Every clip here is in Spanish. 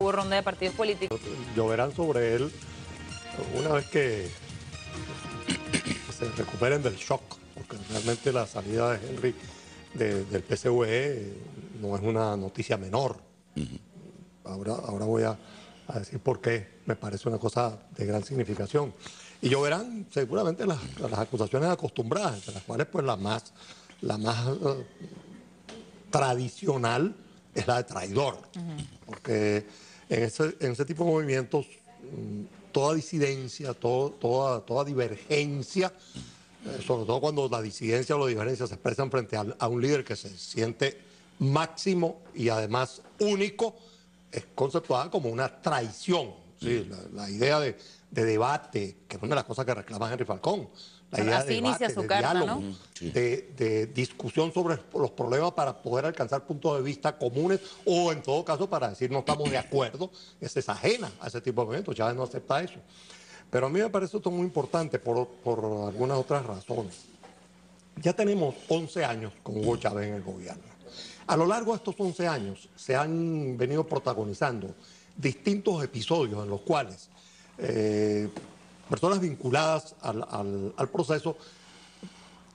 Hubo ronda de partidos políticos. Lloverán sobre él una vez que se recuperen del shock, porque realmente la salida de Henry del PSV no es una noticia menor. Ahora voy a decir por qué me parece una cosa de gran significación. Y lloverán seguramente las acusaciones acostumbradas, entre las cuales pues la más tradicional es la de traidor, porque en ese tipo de movimientos toda disidencia, toda divergencia, sobre todo cuando la disidencia o la divergencia se expresan frente a un líder que se siente máximo y además único, es conceptuada como una traición. ¿Sí? La idea de debate, que es una de las cosas que reclama Henry Falcón, la idea de debate, de diálogo, ¿no? de discusión sobre los problemas para poder alcanzar puntos de vista comunes o en todo caso para decir no estamos de acuerdo, es ajena a ese tipo de eventos. Chávez no acepta eso. Pero a mí me parece esto muy importante por algunas otras razones. Ya tenemos 11 años con Hugo Chávez en el gobierno. A lo largo de estos 11 años se han venido protagonizando distintos episodios en los cuales personas vinculadas al proceso,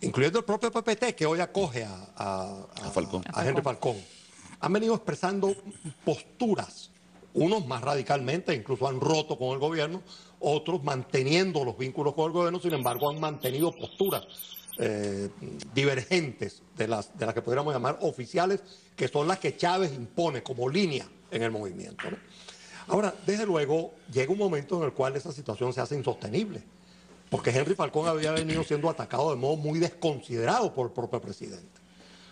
incluyendo el propio PPT, que hoy acoge a Henry Falcón, han venido expresando posturas, unos más radicalmente, incluso han roto con el gobierno, otros manteniendo los vínculos con el gobierno, sin embargo han mantenido posturas divergentes de las que pudiéramos llamar oficiales, que son las que Chávez impone como línea en el movimiento, ¿no? Ahora, desde luego, llega un momento en el cual esa situación se hace insostenible, porque Henry Falcón había venido siendo atacado de modo muy desconsiderado por el propio presidente.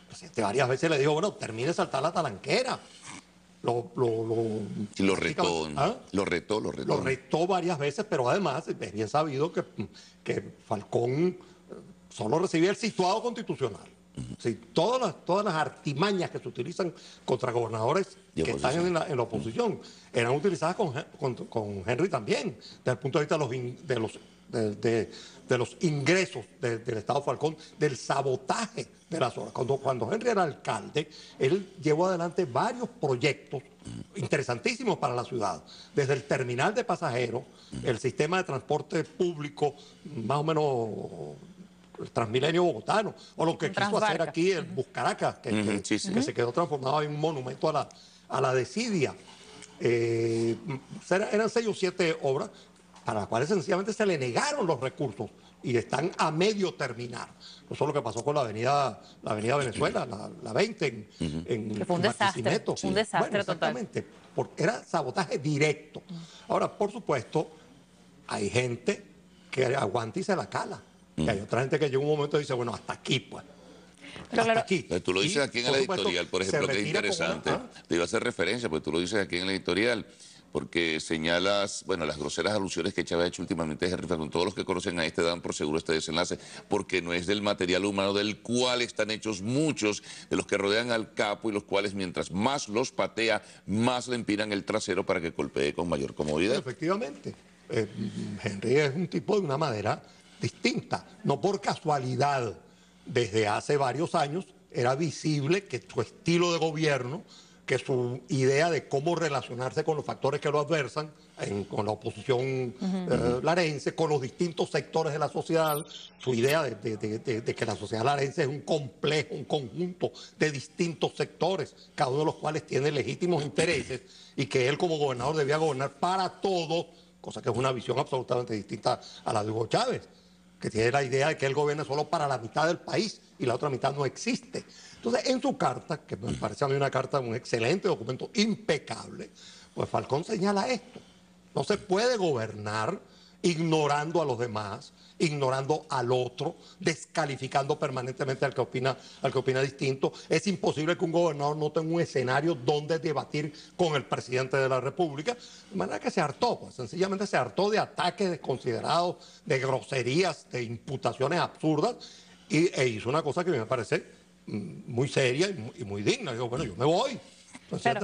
El presidente varias veces le dijo, bueno, termine de saltar la talanquera. Lo retó, ¿ah? Lo retó varias veces, pero además es bien sabido que Falcón solo recibía el situado constitucional. Sí, todas las artimañas que se utilizan contra gobernadores que están en la oposición eran utilizadas con Henry también, desde el punto de vista de los ingresos del Estado Falcón, del sabotaje de las obras. Cuando Henry era alcalde, él llevó adelante varios proyectos interesantísimos para la ciudad, desde el terminal de pasajeros, el sistema de transporte público, más o menos el Transmilenio bogotano, o lo que quiso hacer aquí el Buscaracas, que se quedó transformado en un monumento a la desidia. Eran 6 o 7 obras para las cuales sencillamente se le negaron los recursos y están a medio terminar. No solo lo que pasó con la avenida Venezuela, la 20 que fue un desastre, un desastre total. Exactamente, porque era sabotaje directo. Ahora, por supuesto, hay gente que aguanta y se la cala. Y hay otra gente que llega un momento y dice, bueno, hasta aquí, pues. Pero hasta aquí. Pero tú lo dices aquí en el editorial, por ejemplo, que es interesante. Te iba a hacer referencia, porque tú lo dices aquí en el editorial, porque señalas, bueno, las groseras alusiones que Chávez ha hecho últimamente a Henry Falcón. Todos los que conocen a este dan por seguro este desenlace, porque no es del material humano del cual están hechos muchos de los que rodean al capo y los cuales mientras más los patea, más le empinan el trasero para que golpee con mayor comodidad. Efectivamente. Henry es un tipo de una madera distinta. No por casualidad, desde hace varios años era visible que su estilo de gobierno, que su idea de cómo relacionarse con los factores que lo adversan, con la oposición larense, con los distintos sectores de la sociedad, su idea de que la sociedad larense es un complejo, un conjunto de distintos sectores, cada uno de los cuales tiene legítimos intereses, y que él como gobernador debía gobernar para todos, cosa que es una visión absolutamente distinta a la de Hugo Chávez, que tiene la idea de que él gobierna solo para la mitad del país y la otra mitad no existe. Entonces, en su carta, que me parece a mí una carta, un excelente documento, impecable, pues Falcón señala esto. No se puede gobernar ignorando a los demás, ignorando al otro, descalificando permanentemente al que opina distinto. Es imposible que un gobernador no tenga un escenario donde debatir con el presidente de la República. De manera que se hartó, pues sencillamente se hartó de ataques desconsiderados, de groserías, de imputaciones absurdas, e hizo una cosa que me parece muy seria y muy digna. Digo, bueno, yo me voy,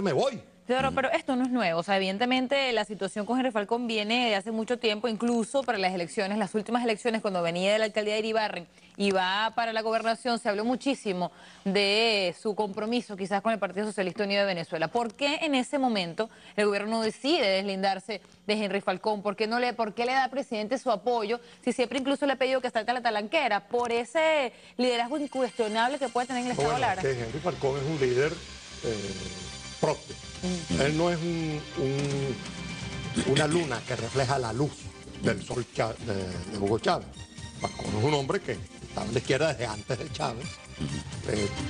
me voy. Teodoro, pero esto no es nuevo. O sea, evidentemente la situación con Henry Falcón viene de hace mucho tiempo, incluso para las elecciones, las últimas elecciones, cuando venía de la alcaldía de Iribarren y va para la gobernación, se habló muchísimo de su compromiso quizás con el Partido Socialista Unido de Venezuela. ¿Por qué en ese momento el gobierno no decide deslindarse de Henry Falcón? ¿Por qué le da al presidente su apoyo si siempre incluso le ha pedido que salte a la talanquera? Por ese liderazgo incuestionable que puede tener en el Estado Lara. Que Henry Falcón es un líder propio. Él no es una luna que refleja la luz del sol de Hugo Chávez. Falcón es un hombre que estaba en la izquierda desde antes de Chávez.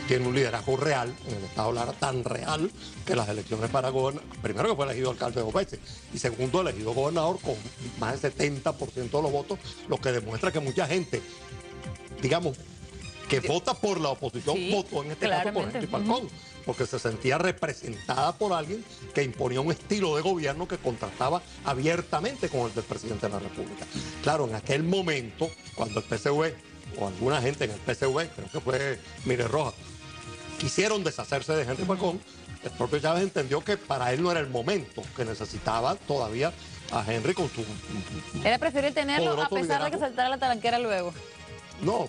Tiene un liderazgo real en el Estado Lara, tan real que las elecciones para gobernador, primero que fue elegido alcalde 2 veces y segundo elegido gobernador con más del 70% de los votos, lo que demuestra que mucha gente, digamos, que vota por la oposición, votó en este caso por Henry Falcón, porque se sentía representada por alguien que imponía un estilo de gobierno que contrastaba abiertamente con el del presidente de la República. Claro, en aquel momento, cuando el PSV, o alguna gente en el PSV, creo que fue Mire Rojas, quisieron deshacerse de Henry Falcón, el propio Chávez entendió que para él no era el momento, que necesitaba todavía a Henry con su... Era preferible tenerlo a pesar liderazgo. de que saltara la talanquera luego. No,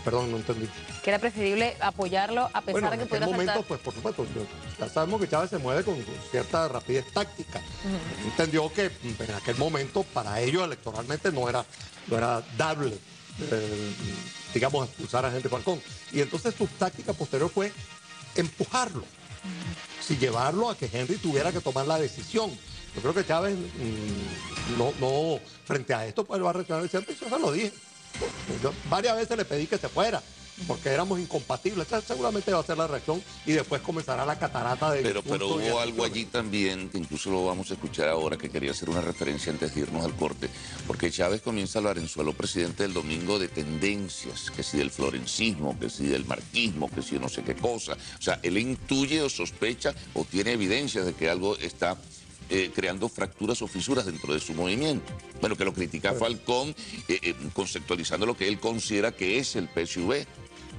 perdón, no entendí. Que era preferible apoyarlo a pesar de que pudiera saltar. En aquel momento, pues por supuesto, ya sabemos que Chávez se mueve con cierta rapidez táctica. Entendió que en aquel momento para ellos electoralmente no era dable, digamos, expulsar a Henry Falcón. Y entonces su táctica posterior fue empujarlo, sin llevarlo a que Henry tuviera que tomar la decisión. Yo creo que Chávez no frente a esto pues va a reaccionar siempre, y yo se lo dije. Yo varias veces le pedí que se fuera, porque éramos incompatibles. Esa seguramente va a ser la reacción y después comenzará la catarata de... Pero hubo algo allí también, que incluso lo vamos a escuchar ahora, que quería hacer una referencia antes de irnos al corte, porque Chávez comienza a hablar en su aló presidente del domingo de tendencias, que si del florencismo, que si del marquismo, que si no sé qué cosa. O sea, él intuye o sospecha o tiene evidencias de que algo está... creando fracturas o fisuras dentro de su movimiento. Bueno, que lo critica Falcón, conceptualizando lo que él considera que es el PSV.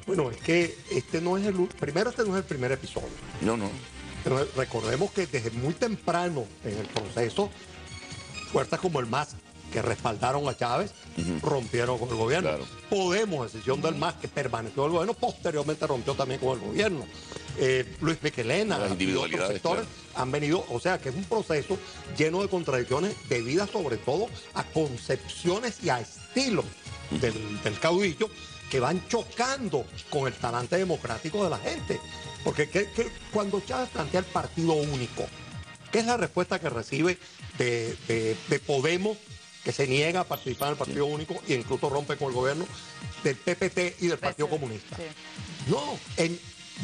Bueno, es que este no es el primer episodio. No. Pero recordemos que desde muy temprano en el proceso, fuerzas como el MAS, que respaldaron a Chávez, rompieron con el gobierno. Claro. Podemos, decisión del MAS, que permaneció en el gobierno, posteriormente rompió también con el gobierno. Luis Michelena y otros sectores han venido, o sea que es un proceso lleno de contradicciones debidas sobre todo a concepciones y a estilos del caudillo que van chocando con el talante democrático de la gente. Porque cuando Chávez plantea el partido único, ¿qué es la respuesta que recibe de Podemos, que se niega a participar en el partido único e incluso rompe con el gobierno, del PPT y del Partido Comunista? Sí. No,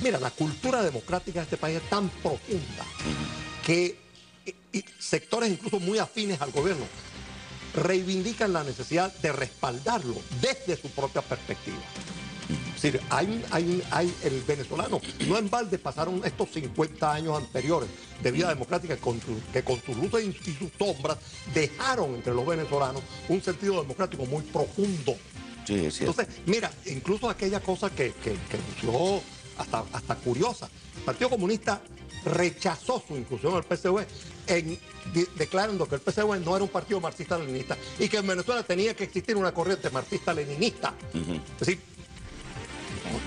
mira, la cultura democrática de este país es tan profunda que sectores incluso muy afines al gobierno reivindican la necesidad de respaldarlo desde su propia perspectiva. Es decir, el venezolano, no en balde pasaron estos 50 años anteriores de vida democrática que con sus luces y sus sombras dejaron entre los venezolanos un sentido democrático muy profundo. Sí, es cierto. Entonces, mira, incluso aquella cosa que lució hasta curiosa, el Partido Comunista rechazó su inclusión al PSV declarando que el PSV no era un partido marxista-leninista y que en Venezuela tenía que existir una corriente marxista-leninista. Es decir,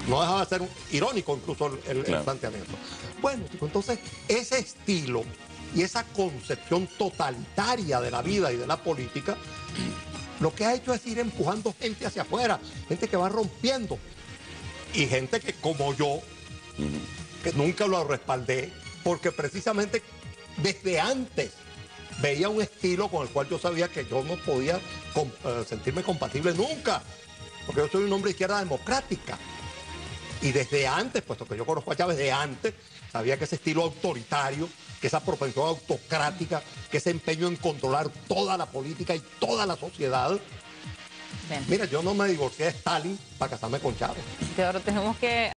no dejaba de ser irónico incluso el planteamiento. Bueno, entonces ese estilo y esa concepción totalitaria de la vida y de la política, lo que ha hecho es ir empujando gente hacia afuera, gente que va rompiendo. Y gente que, como yo, que nunca lo respaldé, porque precisamente desde antes veía un estilo con el cual yo sabía que yo no podía sentirme compatible nunca, porque yo soy un hombre de izquierda democrática. Y desde antes, puesto que yo conozco a Chávez de antes, sabía que ese estilo autoritario, que esa propensión autocrática, que ese empeño en controlar toda la política y toda la sociedad. Bien. Mira, yo no me divorcié de Stalin para casarme con Chávez. Ahora tenemos que